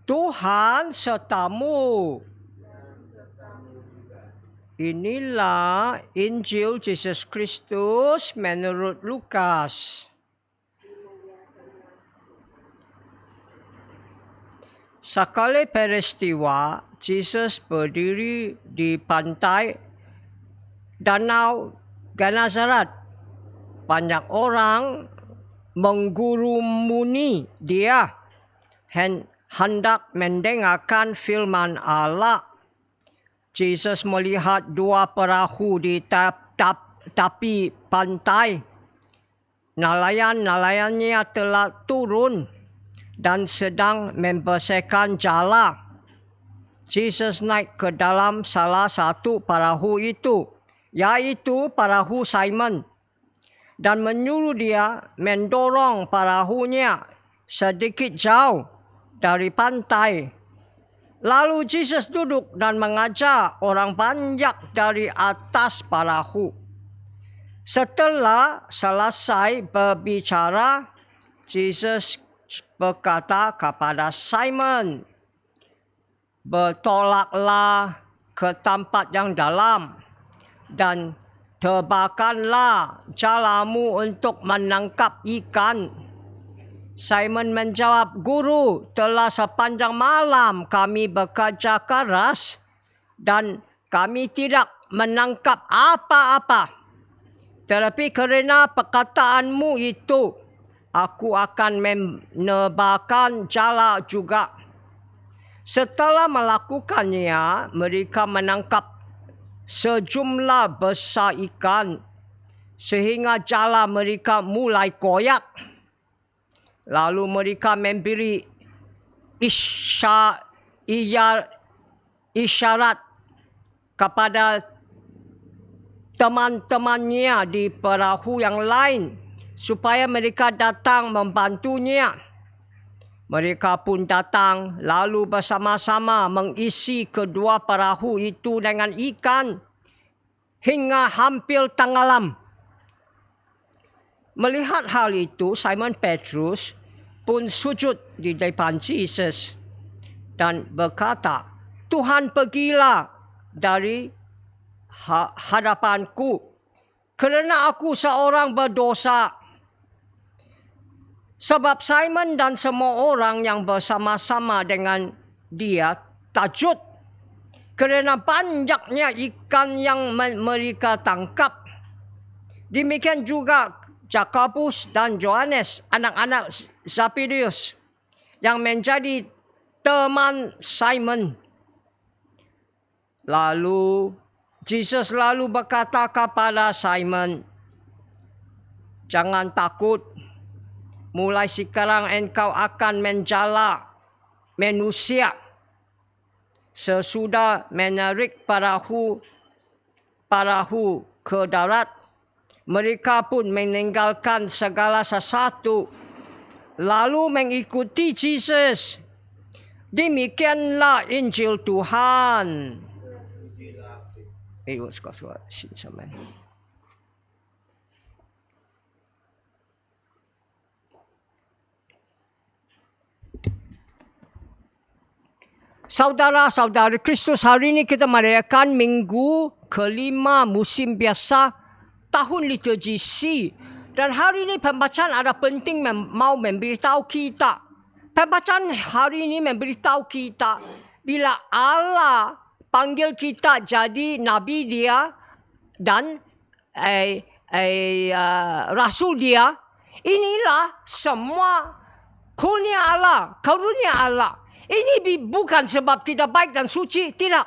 Tuhan sertamu. Inilah Injil Yesus Kristus menurut Lukas. Sekali peristiwa, Yesus berdiri di pantai Danau Genesaret. Banyak orang menggurumuni dia hendak mendengarkan firman Allah. Yesus melihat dua perahu di tepi pantai. Nelayan-nelayannya telah turun dan sedang membersihkan jala. Yesus naik ke dalam salah satu perahu itu, yaitu perahu Simon, dan menyuruh dia mendorong perahunya sedikit jauh dari pantai. Lalu Yesus duduk dan mengajar orang banyak dari atas perahu. Setelah selesai berbicara, Yesus berkata kepada Simon, "Bertolaklah ke tempat yang dalam dan terbangkanlah jalamu untuk menangkap ikan." Simon menjawab, "Guru, telah sepanjang malam kami bekerja keras dan kami tidak menangkap apa-apa. Tetapi kerana perkataanmu itu, aku akan menerbangkan jala juga." Setelah melakukannya, mereka menangkap sejumlah besar ikan sehingga jala mereka mulai koyak. Lalu mereka memberi isyarat kepada teman-temannya di perahu yang lain supaya mereka datang membantunya. Mereka pun datang lalu bersama-sama mengisi kedua perahu itu dengan ikan hingga hampir tenggelam. Melihat hal itu, Simon Petrus pun sujud di depan Yesus dan berkata, "Tuhan, pergilah dari hadapanku, kerana aku seorang berdosa." Sebab Simon dan semua orang yang bersama-sama dengan dia takjub kerana banyaknya ikan yang mereka tangkap. Demikian juga Jakobus dan Yohanes, anak-anak Zebedeus, yang menjadi teman Simon. Lalu Yesus berkata kepada Simon, "Jangan takut. Mulai sekarang engkau akan menjala manusia." Sesudah menarik perahu ke darat, mereka pun meninggalkan segala sesuatu lalu mengikuti Yesus. Demikianlah Injil Tuhan. Saudara-saudari Kristus, hari ini kita merayakan minggu kelima musim biasa tahun liturgi C. Dan hari ini pembacaan ada penting mau memberitahu kita. Pembacaan hari ini memberitahu kita bila Allah panggil kita jadi nabi dia dan rasul dia, inilah semua kurnia Allah. Ini bukan sebab kita baik dan suci, tidak.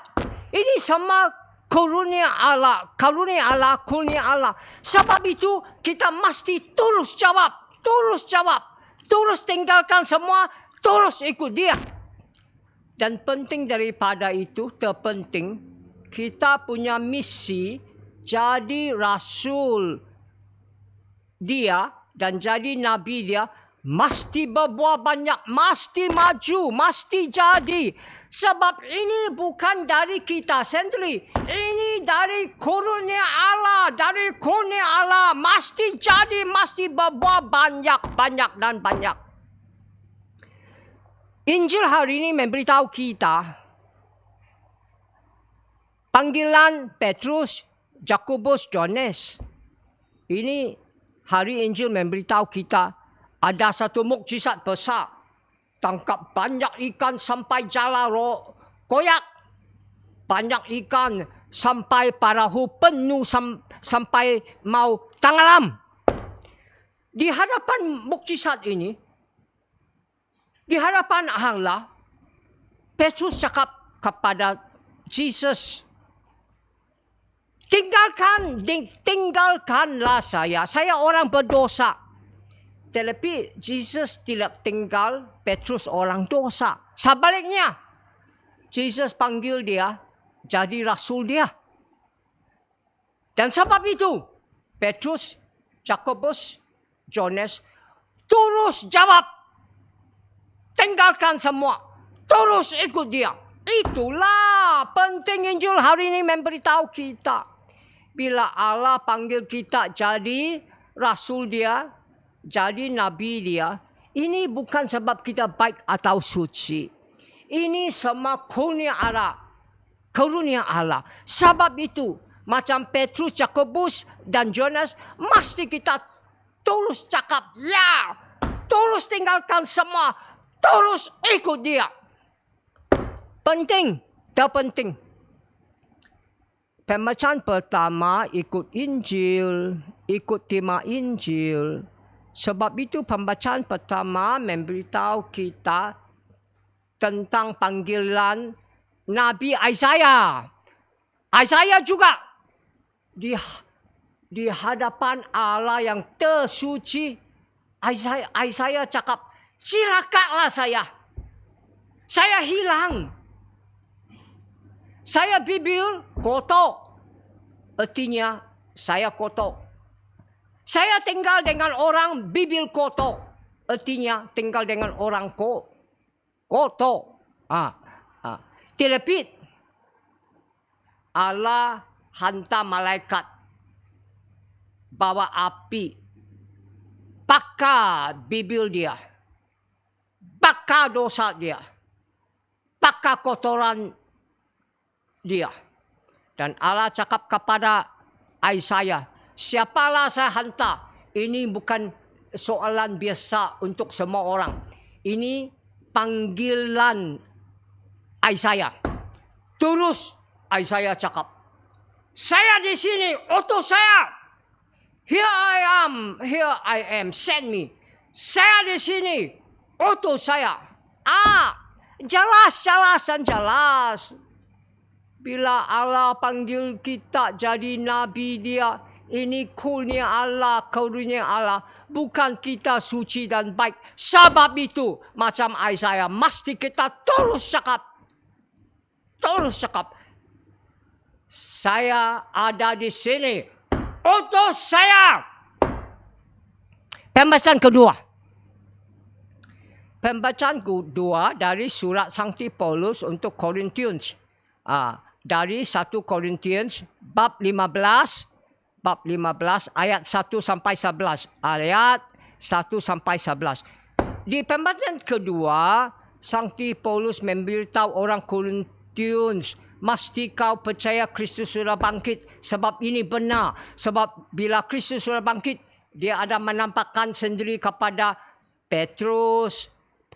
Ini semua karunia Allah. Sebab itu kita mesti terus jawab. Terus tinggalkan semua, terus ikut dia. Dan penting daripada itu, terpenting, kita punya misi jadi rasul dia dan jadi nabi dia. Mesti berbuat banyak, mesti maju, mesti jadi. Sebab ini bukan dari kita sendiri. Ini dari karunia Allah. Mesti jadi, mesti berbuat banyak. Injil hari ini memberitahu kita panggilan Petrus, Yakobus, Yohanes. Ini hari Injil memberitahu kita ada satu mukjizat besar. Tangkap banyak ikan sampai jala koyak. Banyak ikan sampai perahu penuh sampai mau tenggelam. Di hadapan mukjizat ini, di hadapan Allah, Petrus cakap kepada Jesus, tinggalkanlah saya orang berdosa. Tetapi Jesus tidak tinggal Petrus orang dosa. Sebaliknya, Jesus panggil dia jadi rasul dia. Dan sebab itu, Petrus, Yakobus, Yohanes terus jawab, tinggalkan semua, terus ikut dia. Itulah penting Injil hari ini memberitahu kita. Bila Allah panggil kita jadi rasul dia, jadi nabi dia, ini bukan sebab kita baik atau suci. Ini semua karunia Allah. Sebab itu, macam Petrus, Yakobus dan Yohanes, mesti kita terus cakap, ya, terus tinggalkan semua, terus ikut dia. Penting, terpenting. Pembacaan pertama ikut Injil, ikut tema Injil. Sebab itu pembacaan pertama memberitahu kita tentang panggilan Nabi Isaiah. Isaiah juga di hadapan Allah yang tersuci. Isaiah cakap, silakanlah saya. Saya hilang. Saya bibir kotor. Artinya saya kotor. Saya tinggal dengan orang bibir kotor. Artinya tinggal dengan orang kotor. Tetapi Allah hantar malaikat bawa api, bakar bibir dia, bakar dosa dia, bakar kotoran dia. Dan Allah cakap kepada Isaiah, siapalah saya hantar? Ini bukan soalan biasa untuk semua orang. Ini panggilan Isaiah. Terus Isaiah cakap, saya di sini, utus saya. Here I am, send me. Saya di sini, utus saya. Jelas. Bila Allah panggil kita jadi nabi dia, ini kurnia Allah, karunia Allah. Bukan kita suci dan baik. Sebab itu, macam Isaiah, mesti kita terus cakap. Saya ada di sini. Utus saya. Pembacaan kedua dari surat Sankti Paulus untuk Korintians. Dari 1 Korintians bab 15 ayat 1 sampai 11. Ayat 1 sampai 11. Di pembacaan kedua, Sankti Paulus memberitahu orang Korintians, mesti kau percaya Kristus sudah bangkit. Sebab ini benar. Sebab bila Kristus sudah bangkit, dia ada menampakkan sendiri kepada Petrus,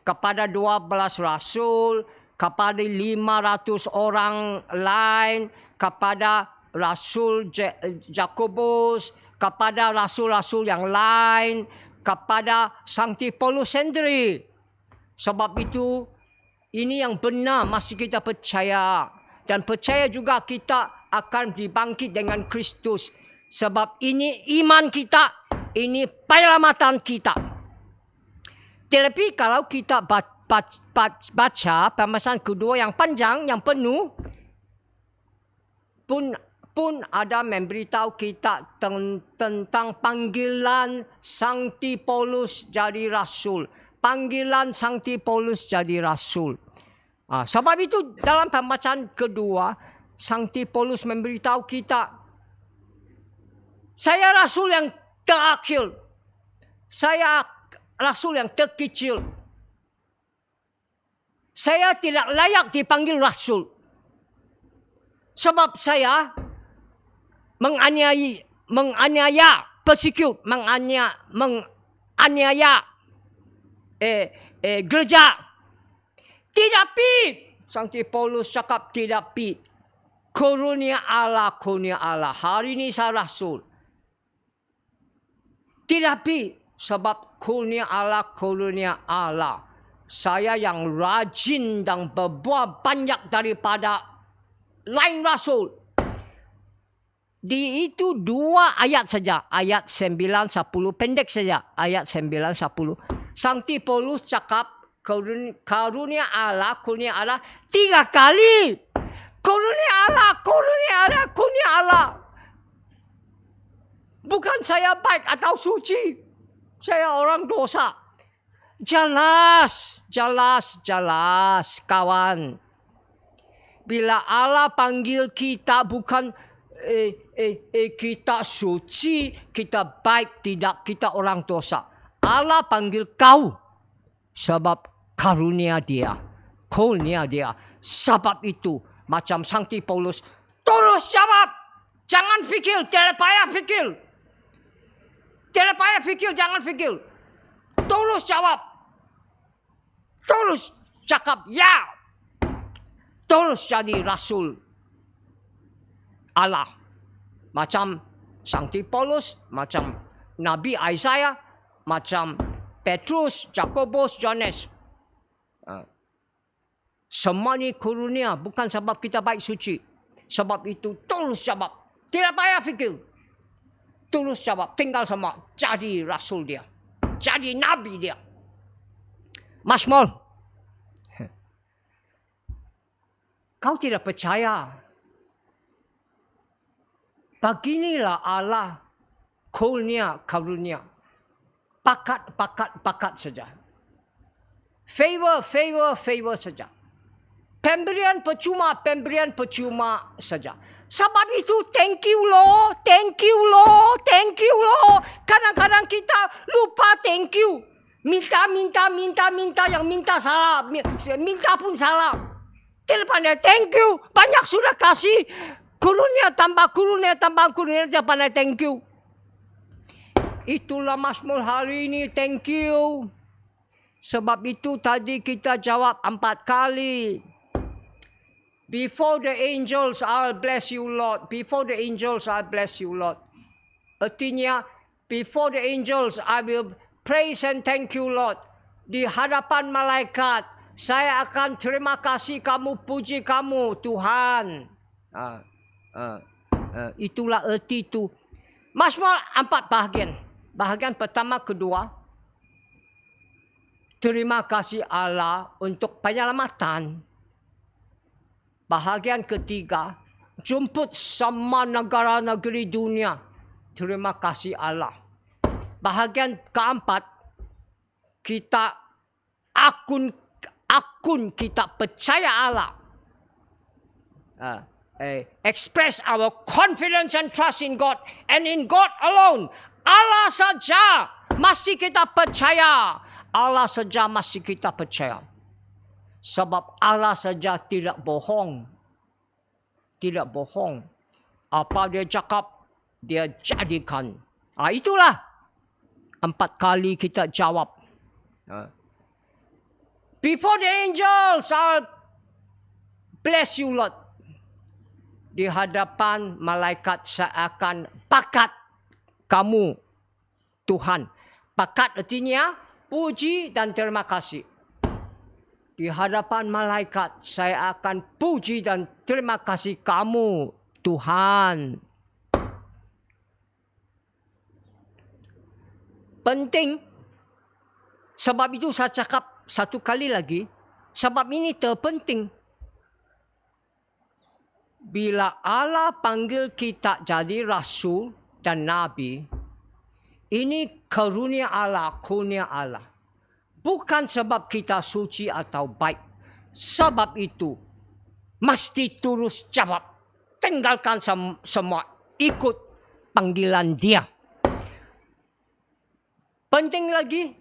kepada 12 rasul, kepada 500 orang lain, kepada Rasul Yakobus, kepada rasul-rasul yang lain, kepada Sankti Paulus sendiri. Sebab itu, ini yang benar masih kita percaya. Dan percaya juga kita akan dibangkit dengan Kristus. Sebab ini iman kita, ini penyelamatan kita. Tetapi kalau kita baca pembacaan kedua yang panjang, yang penuh, pun ada memberitahu kita tentang panggilan Sankti Paulus jadi rasul. Panggilan Sankti Paulus jadi rasul. Sebab itu dalam pembacaan kedua, Sankti Paulus memberitahu kita, saya rasul yang terakhir. Saya rasul yang terkecil. Saya tidak layak dipanggil rasul. Sebab saya menganiaya, persecute, menganiaya gereja. Tidak pi. Sankti Paulus cakap tidak pi. Karunia Allah. Hari ini saya rasul. Tidak pi. Sebab karunia Allah. Saya yang rajin dan berbuat banyak daripada lain rasul. Di itu 2 ayat saja. Ayat 9, 10. Pendek saja. Ayat 9, 10. Sankti Paulus cakap karunia Allah. 3 kali. Karunia Allah. Bukan saya baik atau suci. Saya orang dosa. Jelas kawan. Bila Allah panggil kita bukan kita suci, kita baik, tidak, kita orang dosa. Allah panggil kau sebab karunia dia. Sebab itu macam Sankti Paulus, terus jawab. Jangan fikir, tidak payah fikir. Jangan fikir. Terus jawab. Terus cakap ya. Terus jadi rasul Allah. Macam Sankti Paulus, macam Nabi Isaiah, macam Petrus, Jakobus, Yohanes. Semua ni karunia, bukan sebab kita baik suci. Sebab itu terus jawab. Tidak payah fikir. Terus jawab. Tinggal semua. Jadi rasul dia. Jadi nabi dia. Mas Mol. Kau tidak percaya. Beginilah Allah karunia. Pakat saja. Favor saja. Pemberian percuma saja. Sebab itu thank you lo. Kadang-kadang kita lupa thank you. Minta. Yang minta salah. Minta pun salah. Tidak pandai thank you. Banyak sudah kasih. Karunia tambah karunia. Tidak pandai thank you. Itulah Mazmur hari ini. Thank you. Sebab itu tadi kita jawab 4 kali. Before the angels, I'll bless you, Lord. Before the angels, I'll bless you, Lord. Artinya, before the angels, I will praise and thank you, Lord. Di hadapan malaikat, saya akan terima kasih kamu, puji kamu, Tuhan. Itulah erti itu. Mazmur 4 bahagian. Bahagian pertama, kedua. Terima kasih Allah untuk penyelamatan. Bahagian ketiga, jemput semua negara-negeri dunia. Terima kasih Allah. Bahagian keempat, kita akun kita percaya Allah. Express our confidence and trust in God and in God alone. Allah saja masih kita percaya. Allah saja masih kita percaya. Sebab Allah saja tidak bohong. Tidak bohong. Apa dia cakap, dia jadikan. Itulah 4 kali kita jawab. Before the angels, I'll bless you, Lord. Di hadapan malaikat saya akan pakat kamu, Tuhan. Pakat artinya puji dan terima kasih. Di hadapan malaikat saya akan puji dan terima kasih kamu, Tuhan. Penting. Sebab itu saya cakap 1 kali lagi. Sebab ini terpenting. Bila Allah panggil kita jadi rasul dan nabi, ini karunia Allah, kurnia Allah. Bukan sebab kita suci atau baik. Sebab itu, mesti terus jawab. Tinggalkan semua. Ikut panggilan dia. Penting lagi.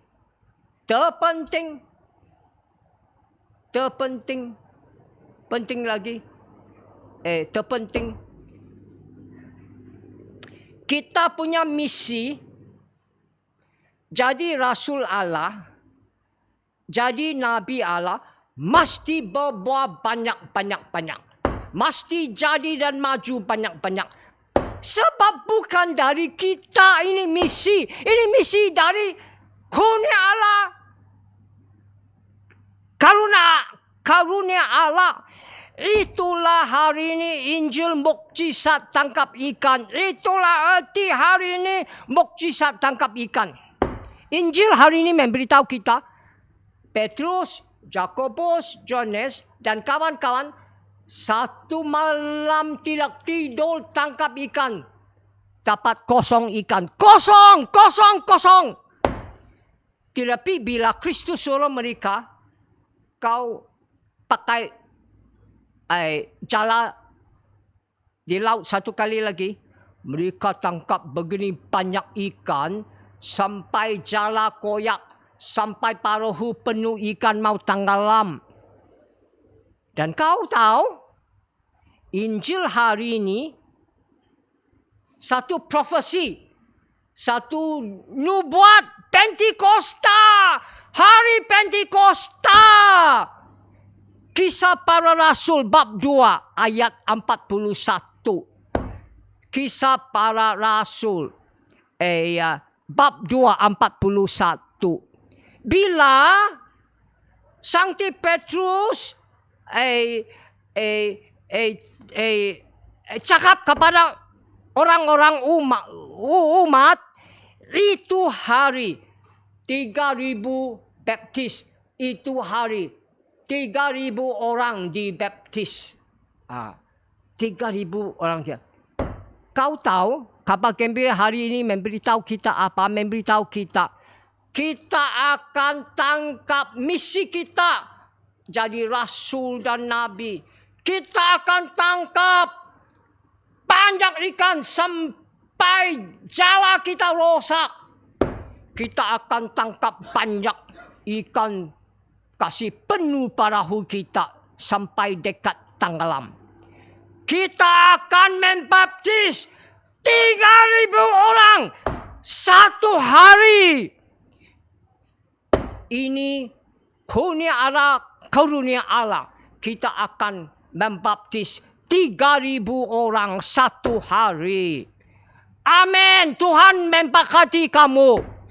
Terpenting. terpenting kita punya misi jadi Rasul Allah, jadi Nabi Allah, mesti berbuat banyak. Mesti jadi dan maju banyak. Sebab bukan dari kita ini misi. Ini misi dari karunia Allah. Karunia Allah. Itulah hari ini Injil mukjizat tangkap ikan. Itulah arti hari ini mukjizat tangkap ikan. Injil hari ini memberitahu kita, Petrus, Yakobus, Yohanes dan kawan-kawan satu malam tidak tidur tangkap ikan. Dapat kosong ikan. Kosong. Tetapi bila Kristus suruh mereka, kau pakai jala di laut satu kali lagi, mereka tangkap begini banyak ikan sampai jala koyak, sampai perahu penuh ikan mau tenggelam. Dan kau tahu, Injil hari ini satu profesi, satu nubuat Pentakosta, hari Pentakosta. Kisah para Rasul bab 2 ayat 41. Kisah para Rasul bab 2 41. Bila Sankti Petrus cakap kepada orang-orang umat, itu hari 3.000 baptis, itu hari 3.000 orang dibaptis. 3.000 orang dia. Kau tahu kabar gembira hari ini memberitahu kita apa? Memberitahu kita akan tangkap misi kita jadi rasul dan nabi. Kita akan tangkap banyak ikan sampai jala kita rosak. Kita akan tangkap banyak ikan, kasih penuh perahu kita sampai dekat tenggelam. Kita akan membaptis 3.000 orang satu hari. Ini karunia Allah. Kita akan membaptis 3.000 orang satu hari. Amin. Tuhan memberkati kamu.